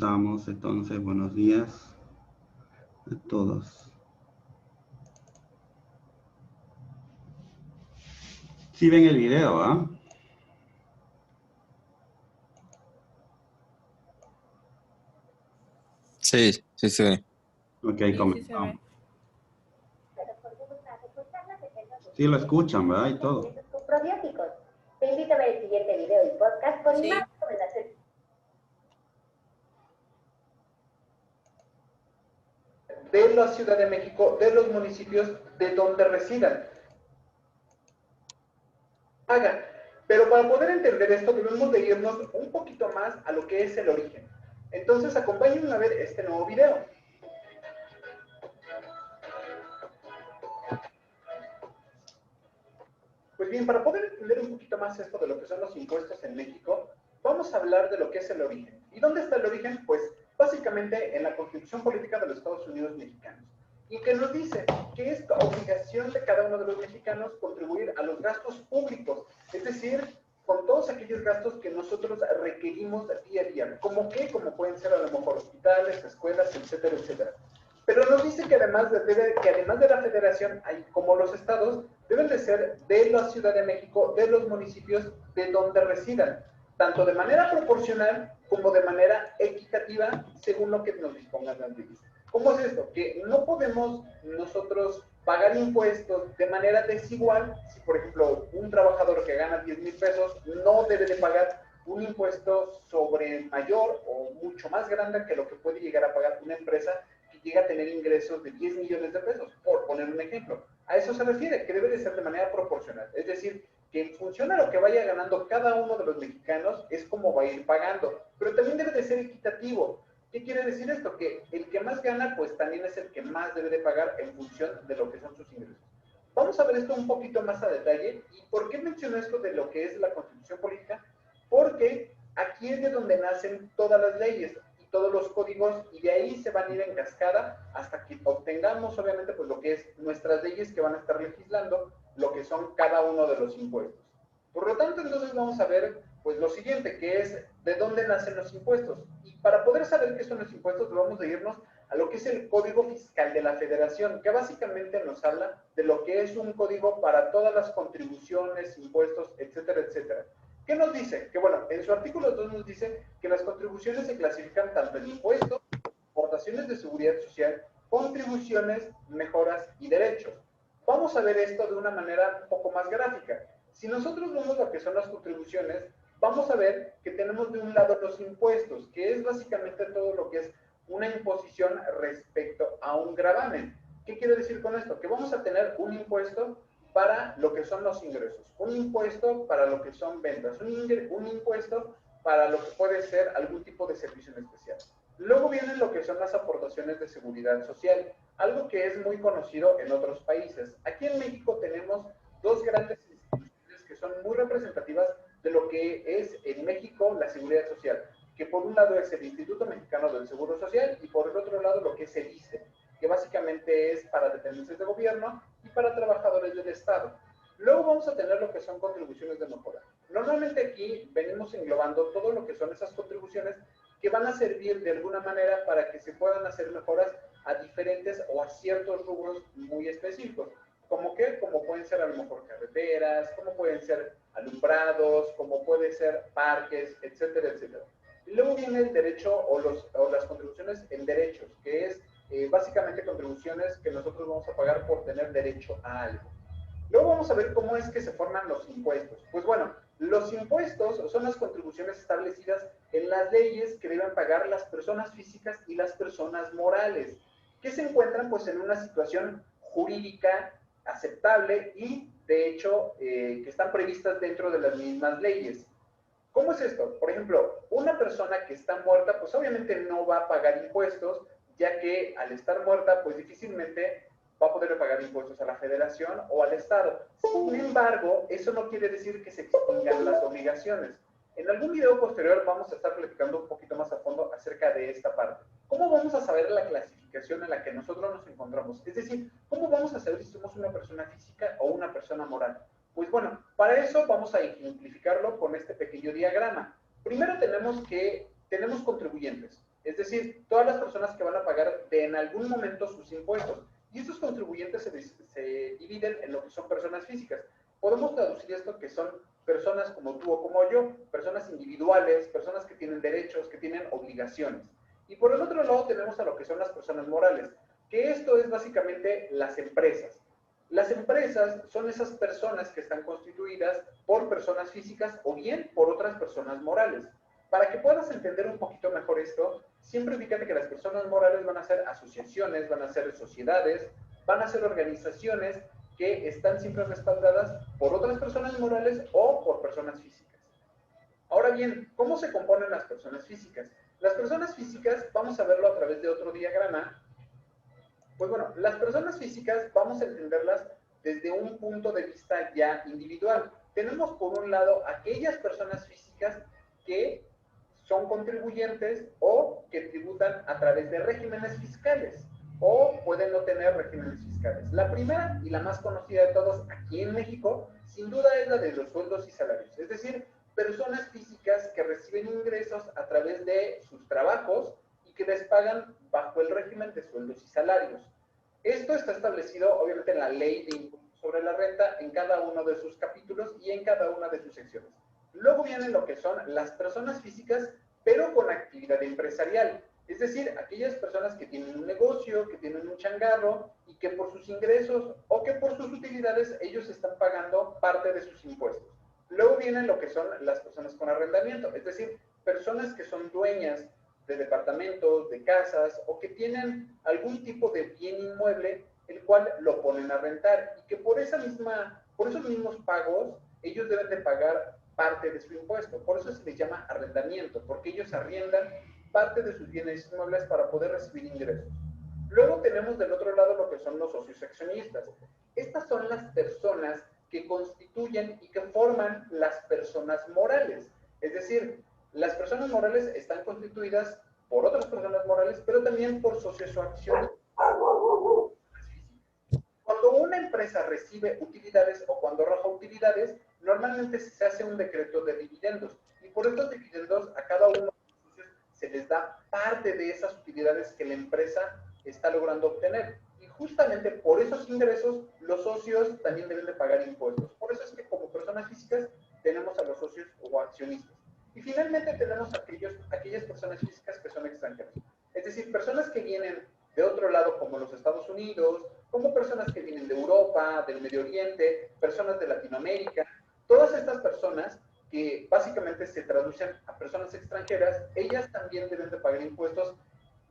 Comenzamos entonces, buenos días a todos. Sí ven el video, ¿ah? Sí, sí, sí. Ok, Sí, comenzamos. Sí lo escuchan, ¿verdad? Y todo. Con probióticos. Te invito a ver el siguiente video y podcast con Sí. más recomendaciones. De la Ciudad de México, de los municipios de donde residan. Hagan. Pero para poder entender esto debemos de irnos un poquito más a lo que es el origen. Entonces acompáñenme a ver este nuevo video. Pues bien, para poder entender un poquito más esto de lo que son los impuestos en México, vamos a hablar de lo que es el origen. ¿Y dónde está el origen? Pues básicamente en la Constitución Política de los Estados Unidos Mexicanos. Y que nos dice que es obligación de cada uno de los mexicanos contribuir a los gastos públicos, es decir, con todos aquellos gastos que nosotros requerimos día a día. ¿Cómo qué? Como pueden ser a lo mejor hospitales, escuelas, etcétera, etcétera. Pero nos dice que además de la federación, como los estados, deben de ser de la Ciudad de México, de los municipios de donde residan, tanto de manera proporcional como de manera equitativa, según lo que nos dispongan las leyes. ¿Cómo es esto? Que no podemos nosotros pagar impuestos de manera desigual. Si, por ejemplo, un trabajador que gana 10,000 pesos no debe de pagar un impuesto sobre mayor o mucho más grande que lo que puede llegar a pagar una empresa que llega a tener ingresos de 10 millones de pesos, por poner un ejemplo. A eso se refiere, que debe de ser de manera proporcional. Es decir, que en función a lo que vaya ganando cada uno de los mexicanos es como va a ir pagando. Pero también debe de ser equitativo. ¿Qué quiere decir esto? Que el que más gana, pues también es el que más debe de pagar en función de lo que son sus ingresos. Vamos a ver esto un poquito más a detalle. ¿Y por qué menciono esto de lo que es la Constitución Política? Porque aquí es de donde nacen todas las leyes y todos los códigos, y de ahí se van a ir en cascada hasta que obtengamos, obviamente, pues lo que es nuestras leyes que van a estar legislando lo que son cada uno de los impuestos. Por lo tanto, entonces vamos a ver pues lo siguiente, que es de dónde nacen los impuestos. Y para poder saber qué son los impuestos, vamos a irnos a lo que es el Código Fiscal de la Federación, que básicamente nos habla de lo que es un código para todas las contribuciones, impuestos, etcétera, etcétera. ¿Qué nos dice? Que bueno, en su artículo 2 nos dice que las contribuciones se clasifican tanto en impuestos, aportaciones de seguridad social, contribuciones, mejoras y derechos. Vamos a ver esto de una manera un poco más gráfica. Si nosotros vemos lo que son las contribuciones, vamos a ver que tenemos de un lado los impuestos, que es básicamente todo lo que es una imposición respecto a un gravamen. ¿Qué quiere decir con esto? Que vamos a tener un impuesto para lo que son los ingresos, un impuesto para lo que son ventas, un impuesto para lo que puede ser algún tipo de servicio en especial. Luego vienen lo que son las aportaciones de seguridad social, algo que es muy conocido en otros países. Aquí en México tenemos dos grandes instituciones que son muy representativas de lo que es en México la seguridad social, que por un lado es el Instituto Mexicano del Seguro Social y por el otro lado lo que es el ISSSTE, que básicamente es para dependencias de gobierno y para trabajadores del Estado. Luego vamos a tener lo que son contribuciones de mejora. Normalmente aquí venimos englobando todo lo que son esas contribuciones que van a servir de alguna manera para que se puedan hacer mejoras a diferentes o a ciertos rubros muy específicos. ¿Como qué? Como pueden ser a lo mejor carreteras, como pueden ser alumbrados, como pueden ser parques, etcétera, etcétera. Y luego viene el derecho o las contribuciones en derechos, que es básicamente contribuciones que nosotros vamos a pagar por tener derecho a algo. Luego vamos a ver cómo es que se forman los impuestos. Pues bueno, los impuestos son las contribuciones establecidas en las leyes que deben pagar las personas físicas y las personas morales, que se encuentran pues en una situación jurídica aceptable y de hecho que están previstas dentro de las mismas leyes. ¿Cómo es esto? Por ejemplo, una persona que está muerta pues obviamente no va a pagar impuestos, ya que al estar muerta pues difícilmente va a poder pagar impuestos a la federación o al Estado. Sin embargo, eso no quiere decir que se extingan las obligaciones. En algún video posterior vamos a estar platicando un poquito más a fondo acerca de esta parte. ¿Cómo vamos a saber la clasificación en la que nosotros nos encontramos? Es decir, ¿cómo vamos a saber si somos una persona física o una persona moral? Pues bueno, para eso vamos a ejemplificarlo con este pequeño diagrama. Primero tenemos contribuyentes. Es decir, todas las personas que van a pagar en algún momento sus impuestos. Y estos contribuyentes se dividen en lo que son personas físicas. Podemos traducir esto que son personas como tú o como yo, personas individuales, personas que tienen derechos, que tienen obligaciones. Y por el otro lado tenemos a lo que son las personas morales, que esto es básicamente las empresas. Las empresas son esas personas que están constituidas por personas físicas o bien por otras personas morales. Para que puedas entender un poquito mejor esto, siempre fíjate que las personas morales van a ser asociaciones, van a ser sociedades, van a ser organizaciones que están siempre respaldadas por otras personas morales o por personas físicas. Ahora bien, ¿cómo se componen las personas físicas? Las personas físicas, vamos a verlo a través de otro diagrama. Pues bueno, las personas físicas vamos a entenderlas desde un punto de vista ya individual. Tenemos por un lado aquellas personas físicas que son contribuyentes o que tributan a través de regímenes fiscales o pueden no tener regímenes fiscales. La primera y la más conocida de todos aquí en México, sin duda es la de los sueldos y salarios, es decir, personas físicas que reciben ingresos a través de sus trabajos y que les pagan bajo el régimen de sueldos y salarios. Esto está establecido obviamente en la ley de impuestos sobre la renta en cada uno de sus capítulos y en cada una de sus secciones. Luego vienen lo que son las personas físicas, pero con actividad empresarial. Es decir, aquellas personas que tienen un negocio, que tienen un changarro y que por sus ingresos o que por sus utilidades ellos están pagando parte de sus impuestos. Luego vienen lo que son las personas con arrendamiento, es decir, personas que son dueñas de departamentos, de casas o que tienen algún tipo de bien inmueble el cual lo ponen a rentar y que por esos mismos pagos ellos deben de pagar parte de su impuesto. Por eso se les llama arrendamiento, porque ellos arriendan parte de sus bienes inmuebles para poder recibir ingresos. Luego tenemos del otro lado lo que son los socios accionistas. Estas son las personas que constituyen y que forman las personas morales. Es decir, las personas morales están constituidas por otras personas morales, pero también por socios o accionistas. Cuando una empresa recibe utilidades o cuando arroja utilidades, normalmente se hace un decreto de dividendos. Y por estos dividendos, a cada uno de los socios se les da parte de esas utilidades que la empresa está logrando obtener. Y justamente por esos ingresos, los socios también deben de pagar impuestos. Por eso es que como personas físicas tenemos a los socios o accionistas. Y finalmente tenemos aquellas personas físicas que son extranjeras. Es decir, personas que vienen de otro lado como los Estados Unidos, como personas que vienen de Europa, del Medio Oriente, personas de Latinoamérica. Todas estas personas que básicamente se traducen a personas extranjeras, ellas también deben de pagar impuestos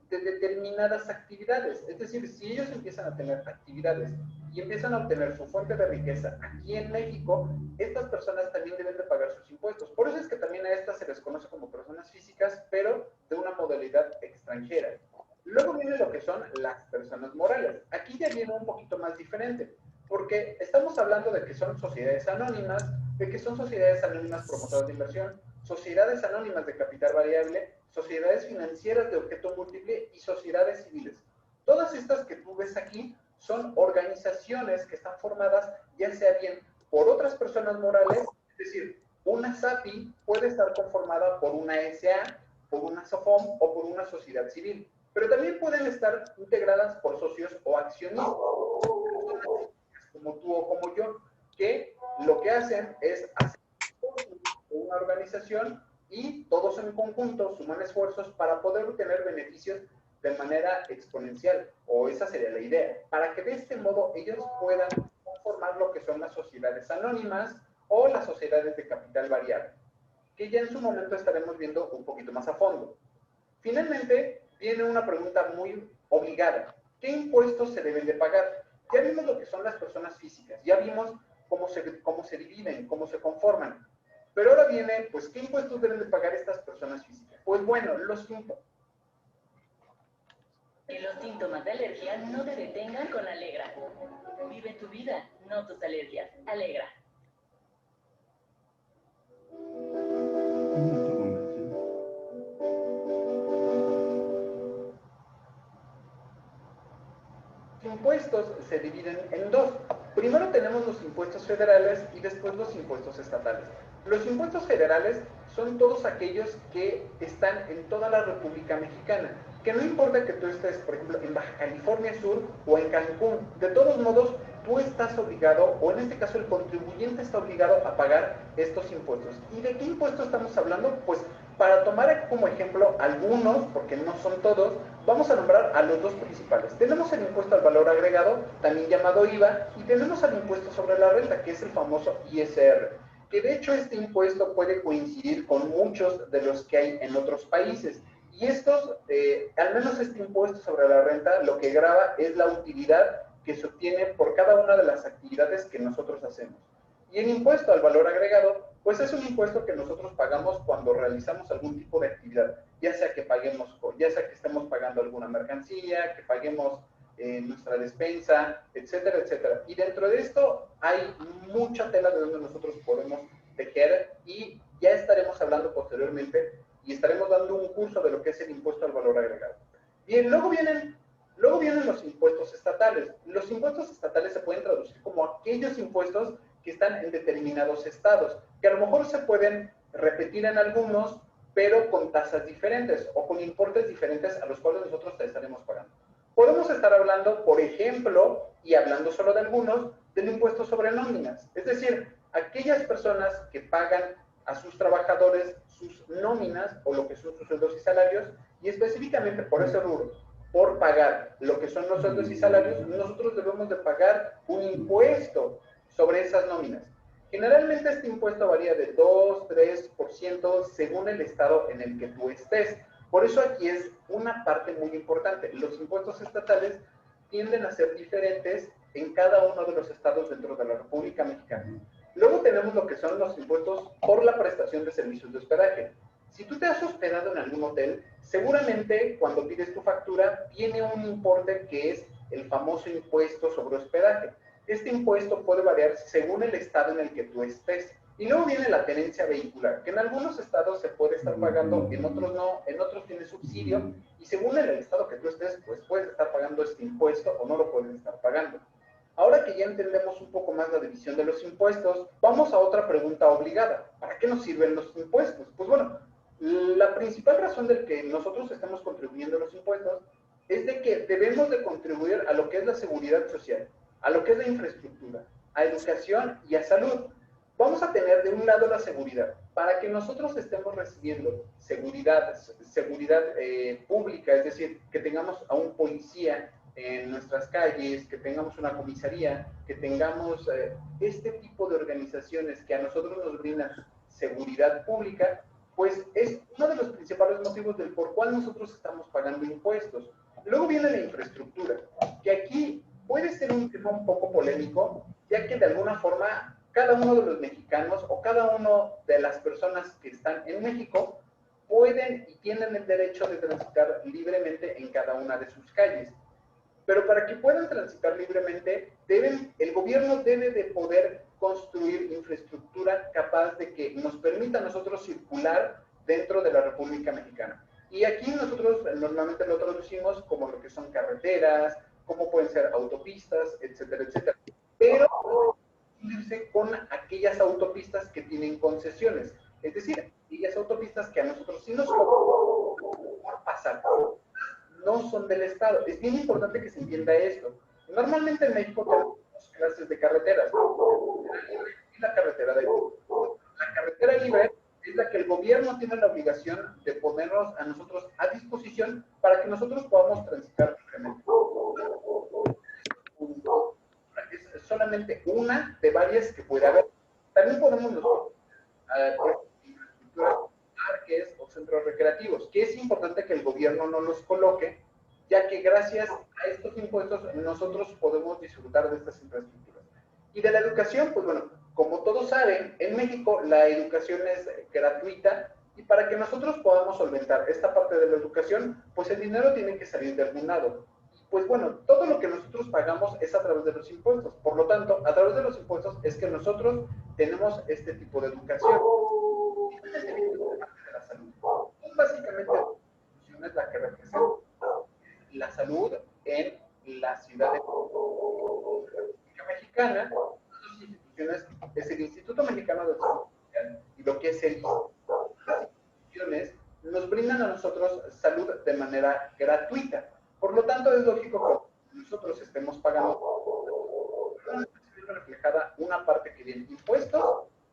de determinadas actividades. Es decir, si ellos empiezan a tener actividades y empiezan a obtener su fuente de riqueza aquí en México, estas personas también deben de pagar sus impuestos. Por eso es que también a estas se les conoce como personas físicas, pero de una modalidad extranjera. Luego viene lo que son las personas morales. Aquí ya viene un poquito más diferente, porque estamos hablando de que son sociedades anónimas, de que son sociedades anónimas promotoras de inversión, sociedades anónimas de capital variable, sociedades financieras de objeto múltiple y sociedades civiles. Todas estas que tú ves aquí son organizaciones que están formadas ya sea bien por otras personas morales, es decir, una SAPI puede estar conformada por una SA, por una SOFOM o por una sociedad civil, pero también pueden estar integradas por socios o accionistas, como tú o como yo, que lo que hacen es hacer una organización y todos en conjunto suman esfuerzos para poder obtener beneficios de manera exponencial, o esa sería la idea, para que de este modo ellos puedan conformar lo que son las sociedades anónimas o las sociedades de capital variable, que ya en su momento estaremos viendo un poquito más a fondo. Finalmente, viene una pregunta muy obligada. ¿Qué impuestos se deben de pagar? Ya vimos lo que son las personas físicas, ya vimos cómo se dividen, cómo se conforman. Pero ahora viene, pues, ¿qué impuestos deben de pagar estas personas físicas? Pues bueno, los síntomas. Que los síntomas de alergia no te detengan con Alegra. Vive tu vida, no tus alergias. Alegra. Los impuestos se dividen en dos. Primero tenemos los impuestos federales y después los impuestos estatales. Los impuestos federales son todos aquellos que están en toda la República Mexicana, que no importa que tú estés, por ejemplo, en Baja California Sur o en Cancún, de todos modos, tú estás obligado, o en este caso el contribuyente está obligado a pagar estos impuestos. ¿Y de qué impuestos estamos hablando? Pues para tomar como ejemplo algunos, porque no son todos, vamos a nombrar a los dos principales. Tenemos el impuesto al valor agregado, también llamado IVA, y tenemos el impuesto sobre la renta, que es el famoso ISR, que de hecho este impuesto puede coincidir con muchos de los que hay en otros países. Y estos, al menos este impuesto sobre la renta, lo que grava es la utilidad que se obtiene por cada una de las actividades que nosotros hacemos. Y el impuesto al valor agregado, pues es un impuesto que nosotros pagamos cuando realizamos algún tipo de actividad, ya sea que paguemos, ya sea que estemos pagando alguna mercancía, que paguemos nuestra despensa, etcétera, etcétera. Y dentro de esto hay mucha tela de donde nosotros podemos tejer y ya estaremos hablando posteriormente y estaremos dando un curso de lo que es el impuesto al valor agregado. Bien, luego vienen los impuestos estatales. Los impuestos estatales se pueden traducir como aquellos impuestos que están en determinados estados, que a lo mejor se pueden repetir en algunos, pero con tasas diferentes o con importes diferentes a los cuales nosotros te estaremos pagando. Podemos estar hablando, por ejemplo, y hablando solo de algunos, del impuesto sobre nóminas. Es decir, aquellas personas que pagan a sus trabajadores sus nóminas o lo que son sus sueldos y salarios, y específicamente por ese rubro, por pagar lo que son los sueldos y salarios, nosotros debemos de pagar un impuesto sobre esas nóminas. Generalmente este impuesto varía de 2-3% según el estado en el que tú estés. Por eso aquí es una parte muy importante. Los impuestos estatales tienden a ser diferentes en cada uno de los estados dentro de la República Mexicana. Luego tenemos lo que son los impuestos por la prestación de servicios de hospedaje. Si tú te has hospedado en algún hotel, seguramente cuando pides tu factura viene un importe que es el famoso impuesto sobre hospedaje. Este impuesto puede variar según el estado en el que tú estés. Y luego viene la tenencia vehicular, que en algunos estados se puede estar pagando, en otros no, en otros tiene subsidio, y según el estado que tú estés, pues puedes estar pagando este impuesto o no lo puedes estar pagando. Ahora que ya entendemos un poco más la división de los impuestos, vamos a otra pregunta obligada. ¿Para qué nos sirven los impuestos? Pues bueno, la principal razón de que nosotros estamos contribuyendo a los impuestos es de que debemos de contribuir a lo que es la seguridad social, a lo que es la infraestructura, a educación y a salud. Vamos a tener de un lado la seguridad. Para que nosotros estemos recibiendo seguridad pública, es decir, que tengamos a un policía en nuestras calles, que tengamos una comisaría, que tengamos este tipo de organizaciones que a nosotros nos brindan seguridad pública, pues es uno de los principales motivos del por cual nosotros estamos pagando impuestos. Luego viene la infraestructura, que aquí puede ser un tema un poco polémico, ya que de alguna forma cada uno de los mexicanos o cada uno de las personas que están en México pueden y tienen el derecho de transitar libremente en cada una de sus calles. Pero para que puedan transitar libremente, el gobierno debe de poder construir infraestructura capaz de que nos permita a nosotros circular dentro de la República Mexicana. Y aquí nosotros normalmente lo traducimos como lo que son carreteras, como pueden ser autopistas, etcétera, etcétera. Pero irse con aquellas autopistas que tienen concesiones, es decir, aquellas autopistas que a nosotros sí nos por pasar, no son del Estado. Es bien importante que se entienda esto. Normalmente en México tenemos clases de carreteras, y la carretera de la carretera libre es la que el gobierno tiene la obligación de ponernos a nosotros a disposición para que nosotros podamos transitar libremente. Es solamente una de varias que puede haber. También podemos nosotros infraestructuras, parques o centros recreativos, que es importante que el gobierno no los coloque, ya que gracias a estos impuestos nosotros podemos disfrutar de estas infraestructuras. Y de la educación, pues bueno, como todos saben, en México la educación es gratuita y para que nosotros podamos solventar esta parte de la educación, pues el dinero tiene que salir de algún lado. Pues bueno, todo lo que nosotros pagamos es a través de los impuestos. Por lo tanto, a través de los impuestos es que nosotros tenemos este tipo de educación. Y este tipo de parte de la salud. Pues básicamente, la educación es la que representa la salud en la ciudad de República Mexicana. Las instituciones es el Instituto Mexicano de Salud Social y lo que es el instituciones nos brindan a nosotros salud de manera gratuita. Por lo tanto, es lógico que nosotros estemos pagando reflejada una parte que viene impuestos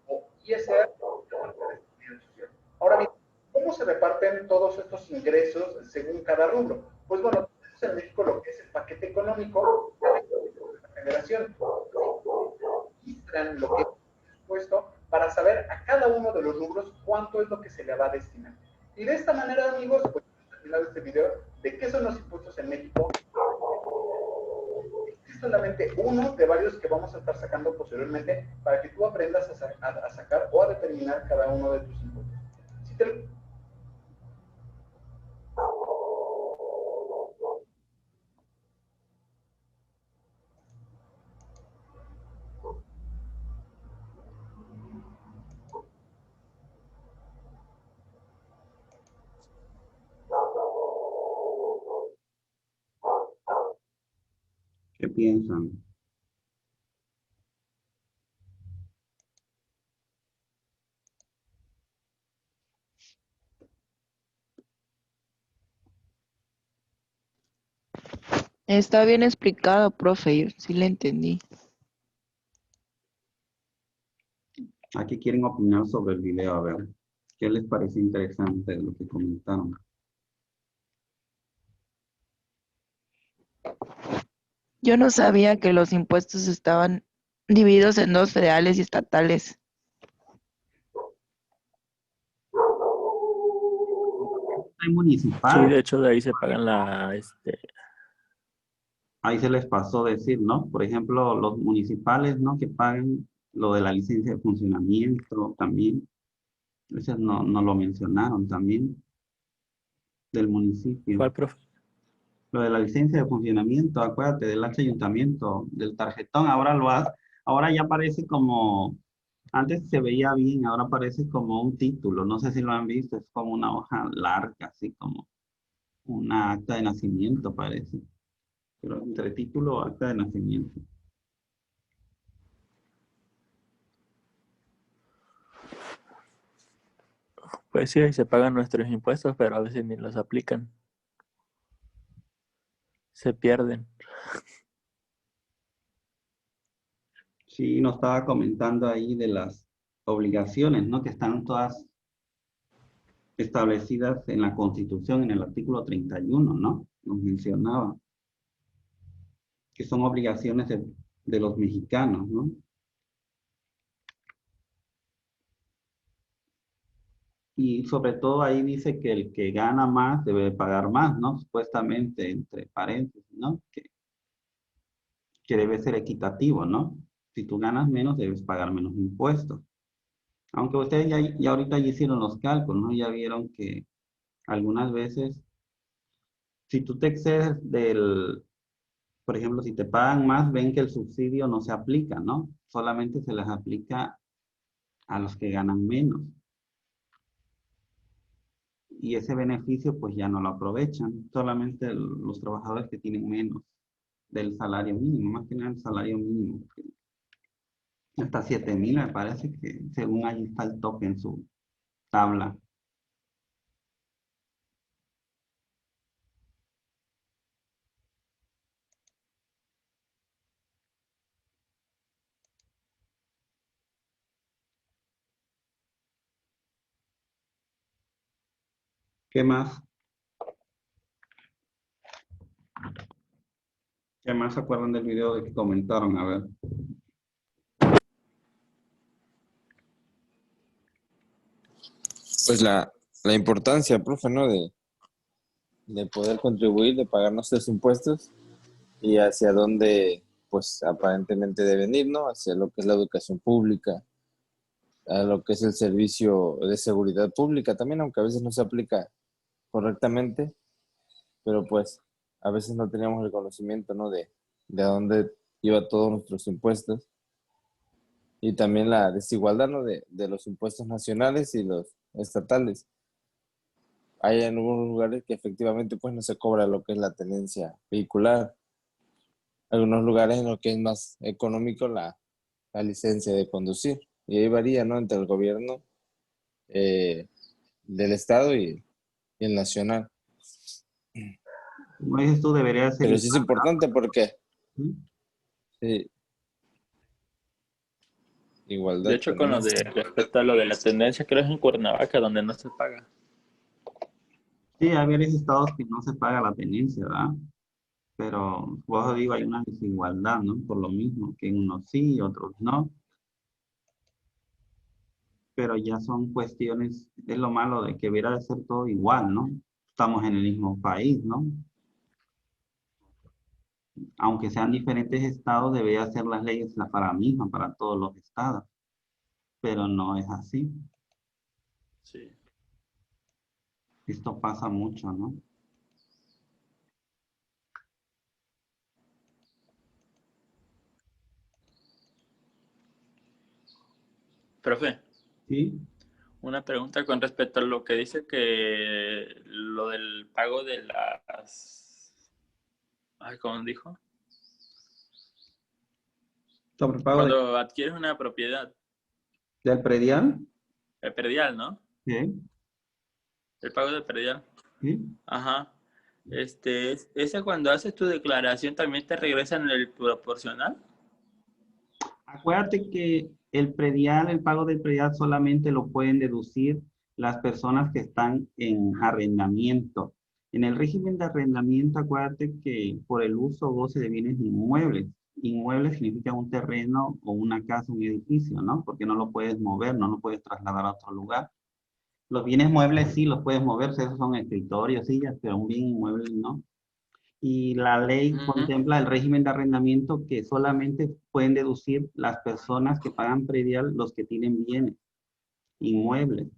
o ISR, social. Ahora bien, ¿cómo se reparten todos estos ingresos según cada rubro? Pues bueno, tenemos en México lo que es el paquete económico de la federación. Registran lo que es el impuesto para saber a cada uno de los rubros cuánto es lo que se le va a destinar. Y de esta manera, amigos, pues hemos terminado este video de qué son los impuestos en México. Es solamente uno de varios que vamos a estar sacando posteriormente para que tú aprendas a sacar o a determinar cada uno de tus impuestos. Si te... ¿Qué piensan? Está bien explicado, profe, yo sí le entendí. Aquí quieren opinar sobre el video, a ver. ¿Qué les parece interesante de lo que comentaron? Yo no sabía que los impuestos estaban divididos en dos, federales y estatales. Hay Sí, municipal, de hecho de ahí se pagan ahí se les pasó decir, ¿no? Por ejemplo, los municipales, ¿no? Que pagan lo de la licencia de funcionamiento también. Eso no lo mencionaron también del municipio. ¿Cuál, profe? Lo de la licencia de funcionamiento, acuérdate del ayuntamiento, del tarjetón, ahora ya parece como, antes se veía bien, ahora parece como un título, no sé si lo han visto, es como una hoja larga, así como una acta de nacimiento parece, pero entre título o acta de nacimiento. Pues sí, ahí se pagan nuestros impuestos, pero a veces ni los aplican. Se pierden. Sí, nos estaba comentando ahí de las obligaciones, ¿no? Que están todas establecidas en la Constitución, en el artículo 31, ¿no? Nos mencionaba que son obligaciones de los mexicanos, ¿no? Y sobre todo ahí dice que el que gana más debe pagar más, ¿no? Supuestamente, entre paréntesis, ¿no? Que debe ser equitativo, ¿no? Si tú ganas menos, debes pagar menos impuestos. Aunque ustedes ya ahorita ya hicieron los cálculos, ¿no? Ya vieron que algunas veces, si tú te excedes por ejemplo, si te pagan más, ven que el subsidio no se aplica, ¿no? Solamente se les aplica a los que ganan menos. Y ese beneficio pues ya no lo aprovechan, solamente los trabajadores que tienen menos del salario mínimo, más que nada el salario mínimo. Hasta 7,000 me parece que según ahí está el tope en su tabla. ¿Qué más? ¿Qué más se acuerdan del video de que comentaron? A ver. Pues la importancia, profe, ¿no? De poder contribuir, de pagar nuestros impuestos y hacia dónde, pues, aparentemente deben ir, ¿no? Hacia lo que es la educación pública, a lo que es el servicio de seguridad pública también, aunque a veces no se aplica correctamente, pero pues a veces no teníamos el conocimiento, ¿no? De a dónde iba todos nuestros impuestos y también la desigualdad, ¿no? De los impuestos nacionales y los estatales. Hay en algunos lugares que efectivamente pues no se cobra lo que es la tenencia vehicular. Algunos lugares en los que es más económico la licencia de conducir. Y ahí varía, ¿no? Entre el gobierno del estado y el nacional. Como dices tú, debería ser Pero sí es igual, importante porque ¿sí? sí, De igualdad hecho, con lo también. de respecto a lo de la tendencia, creo que es en Cuernavaca donde no se paga. Sí, hay varios estados que no se paga la tenencia, ¿verdad? Pero, vos digo, hay una desigualdad, ¿no? Por lo mismo, que en unos sí y otros no. Pero ya son cuestiones, es lo malo de que debiera de ser todo igual, ¿no? Estamos en el mismo país, ¿no? Aunque sean diferentes estados, debería ser las leyes para la misma, para todos los estados, pero no es así. Sí. Esto pasa mucho, ¿no? Profe, Sí, una pregunta con respecto a lo que dice que lo del pago de las... Ay, ¿cómo dijo? sobre pago Cuando adquieres una propiedad, del predial, el predial, ¿no? sí, El pago del predial. sí. Ajá. Ese cuando haces tu declaración también te regresan el proporcional. Acuérdate que el predial, el pago del predial solamente lo pueden deducir las personas que están en arrendamiento. En el régimen de arrendamiento, acuérdate que por el uso o goce de bienes inmuebles. Inmueble significa un terreno o una casa, un edificio, ¿no? Porque no lo puedes mover, no lo puedes trasladar a otro lugar. Los bienes muebles sí los puedes mover, esos son escritorios, sillas, pero un bien inmueble no. Y la ley Ujú. contempla el régimen de arrendamiento que solamente pueden deducir las personas que pagan predial, los que tienen bienes inmuebles.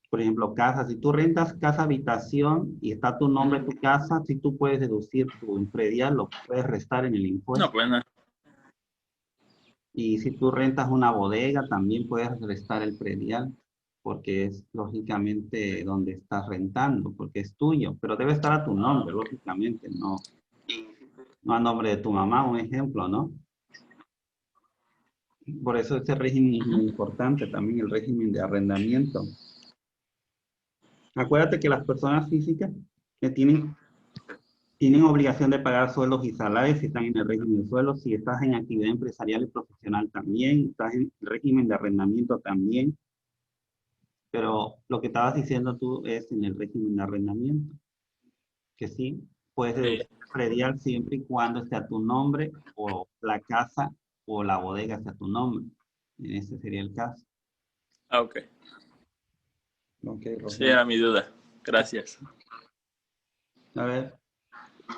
Por ejemplo, casa, si tú rentas casa habitación y está tu nombre en tu casa, si tú puedes deducir tu predial, lo puedes restar en el No, impuesto. pues no. Y si tú rentas una bodega, también puedes restar el predial, porque es lógicamente donde estás rentando, porque es tuyo, pero debe estar a tu nombre, lógicamente, no a nombre de tu mamá, un ejemplo, ¿no? Por eso este régimen es muy importante, también el régimen de arrendamiento. Acuérdate que las personas físicas que tienen obligación de pagar sueldos y salarios si están en el régimen de sueldos, si estás en actividad empresarial y profesional también, estás en el régimen de arrendamiento también, pero lo que estabas diciendo tú es en el régimen de arrendamiento, que sí, puedes Sí. deducir predial siempre y cuando esté a tu nombre o la casa o la bodega esté a tu nombre. Ese sería el caso. Ah, ok. Ok, Sí, Rosendo. era mi duda. Gracias. A ver,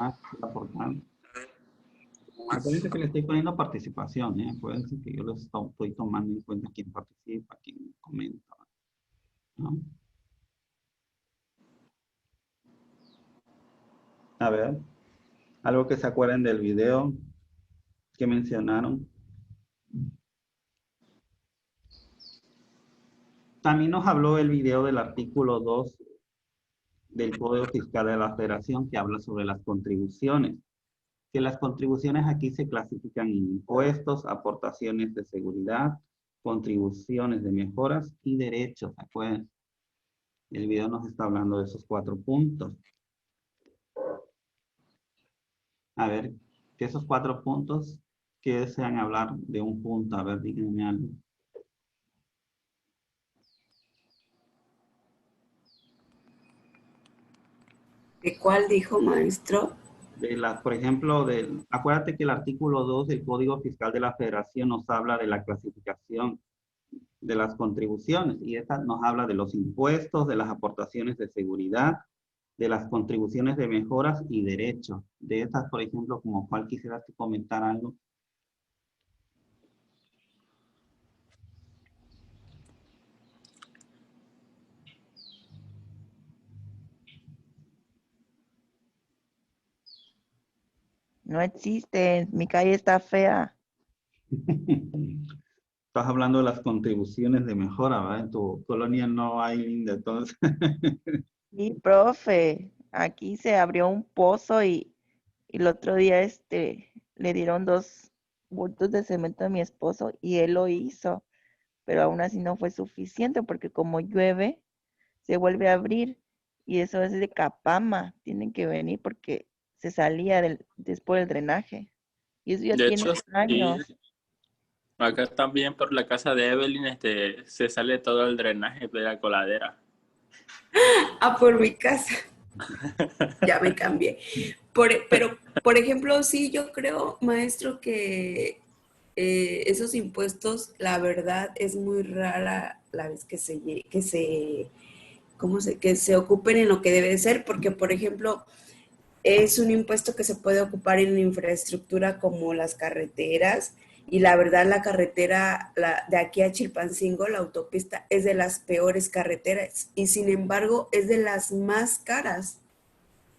más aportando. Acuérdense que le estoy poniendo participación, ¿eh? Acuérdense que yo los estoy tomando en cuenta quién participa, quién comenta, ¿no? A ver, algo que se acuerden del video que mencionaron. También nos habló el video del artículo 2 del Código Fiscal de la Federación que habla sobre las contribuciones. Que las contribuciones aquí se clasifican en impuestos, aportaciones de seguridad, contribuciones de mejoras y derechos. Acuérdense, el video nos está hablando de esos 4 puntos. A ver, que esos 4 puntos, que desean hablar de un punto? A ver, díganme algo. ¿De cuál dijo, maestro? Por ejemplo, acuérdate que el artículo 2 del Código Fiscal de la Federación nos habla de la clasificación de las contribuciones y esta nos habla de los impuestos, de las aportaciones de seguridad, de las contribuciones de mejoras y derechos. De estas, por ejemplo, como cuál quisieras comentar algo. No existe, mi calle está fea. Estás hablando de las contribuciones de mejora, ¿verdad? En tu colonia no hay linda, entonces. Sí, profe, aquí se abrió un pozo y el otro día le dieron 2 bultos de cemento a mi esposo y él lo hizo. pero aún así no fue suficiente porque como llueve, se vuelve a abrir y eso es de Capama, tienen que venir porque se salía después del drenaje y eso ya De tiene hecho, sí, años. acá también por la casa de Evelyn se sale todo el drenaje de la coladera. Ah, por mi casa. Ya me cambié. Pero, por ejemplo, sí, yo creo, maestro, que esos impuestos, la verdad, es muy rara la vez que se ocupen en lo que debe ser, porque, por ejemplo, es un impuesto que se puede ocupar en infraestructura como las carreteras, y la verdad la carretera de aquí a Chilpancingo, la autopista, es de las peores carreteras y sin embargo es de las más caras.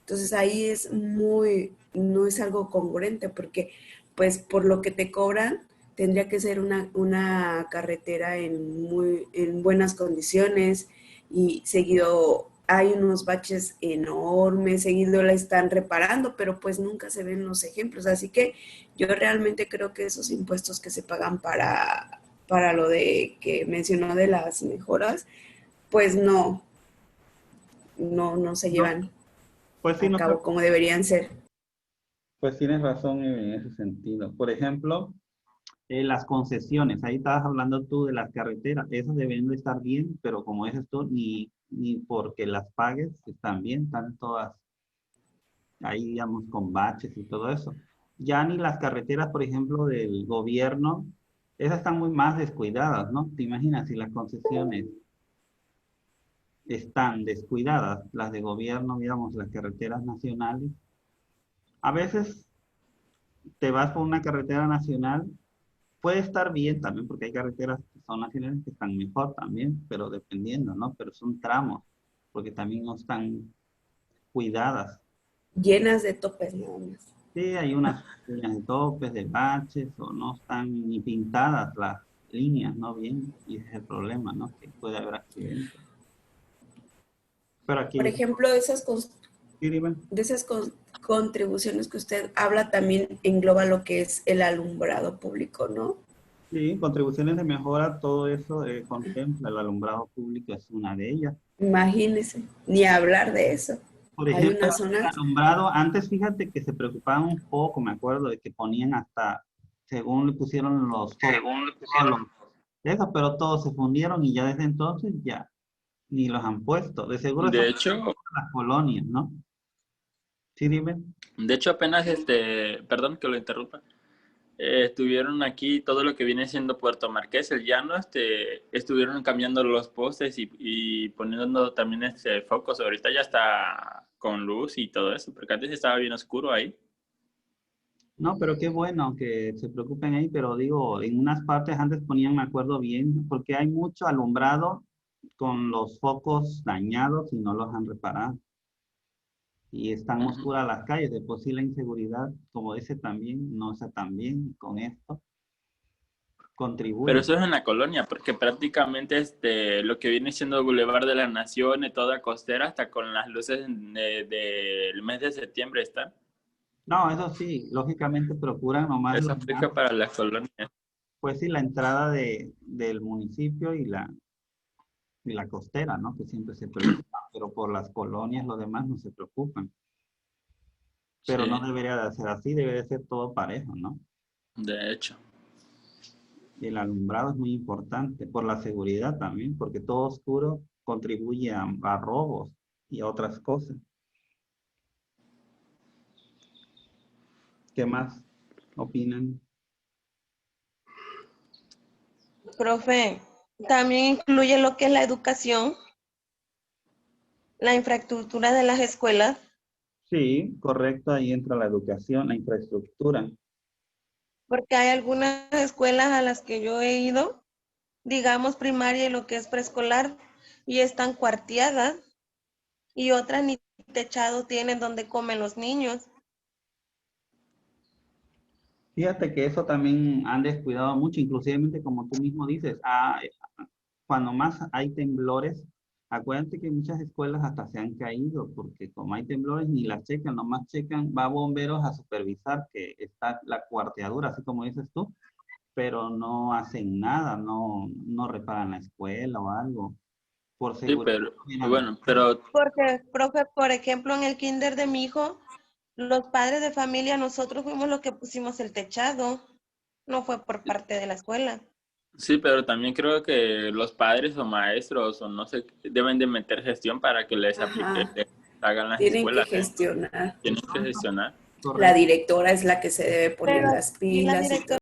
Entonces ahí no es algo congruente porque pues por lo que te cobran tendría que ser una carretera en buenas condiciones y seguido hay unos baches enormes, seguido la están reparando, pero pues nunca se ven los ejemplos. Así que yo realmente creo que esos impuestos que se pagan para lo de que mencionó de las mejoras, pues no se No, llevan pues sí, a no se cabo como deberían ser. Pues tienes razón en ese sentido. Por ejemplo, las concesiones, ahí estabas hablando tú de las carreteras, esas deben de estar bien, pero como dices tú, ni porque las pagues están bien, están todas ahí, digamos, con baches y todo eso. Ya ni las carreteras, por ejemplo, del gobierno, esas están muy más descuidadas, ¿no? ¿Te imaginas si las concesiones están descuidadas, las de gobierno, digamos, las carreteras nacionales? A veces te vas por una carretera nacional. Puede estar bien también, porque hay carreteras que son nacionales que están mejor también, pero dependiendo, ¿no? Pero son tramos, porque también no están cuidadas. Llenas de topes nada más. Sí, hay unas líneas de topes, de baches, o no están ni pintadas las líneas, ¿no? Bien, y ese es el problema, ¿no? Que puede haber accidentes. Pero Por aquí, ejemplo, sí, dime. de esas contribuciones que usted habla también engloba lo que es el alumbrado público, ¿no? Sí, contribuciones de mejora, todo eso contempla el alumbrado público, es una de ellas. Imagínese, ni hablar de eso. Por Hay ejemplo, unas el zonas, alumbrado, antes fíjate que se preocupaban un poco, me acuerdo, de que ponían hasta, según le pusieron los focos, de eso, pero todos se fundieron y ya desde entonces ya ni los han puesto. De seguro eso De fue hecho, por las colonias, ¿no? Sí, dime. apenas, perdón que lo interrumpa, estuvieron aquí todo lo que viene siendo Puerto Marqués, el llano, estuvieron cambiando los postes y poniendo también focos. Ahorita ya está con luz y todo eso, porque antes estaba bien oscuro ahí. No, pero qué bueno que se preocupen ahí, pero digo, en unas partes antes ponían, me acuerdo bien, porque hay mucho alumbrado con los focos dañados y no los han reparado. Y están Ujú. oscuras las calles, de posible inseguridad, como dice también, no está tan bien, y con esto Pero contribuye. eso es en la colonia, porque prácticamente lo que viene siendo el Boulevard de la Nación y toda costera, hasta con las luces del mes de septiembre están. No, eso sí, lógicamente procuran nomás Eso lo más, aplica para las colonias. pues sí, la entrada del municipio y la costera, ¿no? Que siempre se preocupan, pero por las colonias, los demás no se preocupan. Pero no Sí, debería de ser así, debe de ser todo parejo, ¿no? de hecho. Y el alumbrado es muy importante, por la seguridad también, porque todo oscuro contribuye a robos y a otras cosas. ¿Qué más opinan? Profe, también incluye lo que es la educación, la infraestructura de las escuelas, Sí, correcto, ahí entra la educación, la infraestructura. porque hay algunas escuelas a las que yo he ido, digamos primaria y lo que es preescolar, y están cuarteadas, y otras ni techado tienen donde comen los niños. Fíjate que eso también han descuidado mucho, inclusivemente como tú mismo dices, cuando más hay temblores, acuérdate que muchas escuelas hasta se han caído, porque como hay temblores ni las checan, nomás checan, va bomberos a supervisar que está la cuarteadura, así como dices tú, pero no hacen nada, no reparan la escuela o algo. Por Sí, seguridad. pero bueno, pero Porque, profe, por ejemplo, en el kinder de mi hijo, los padres de familia, nosotros fuimos los que pusimos el techado. No fue por parte de la escuela. sí, pero también creo que los padres o maestros o no sé, deben de meter gestión para que les aplique, Ajá. les hagan las Tienen que escuelas, ¿eh? gestionar. Tienen que gestionar. La directora es la que se debe poner Pero las y la pilas y todo. directora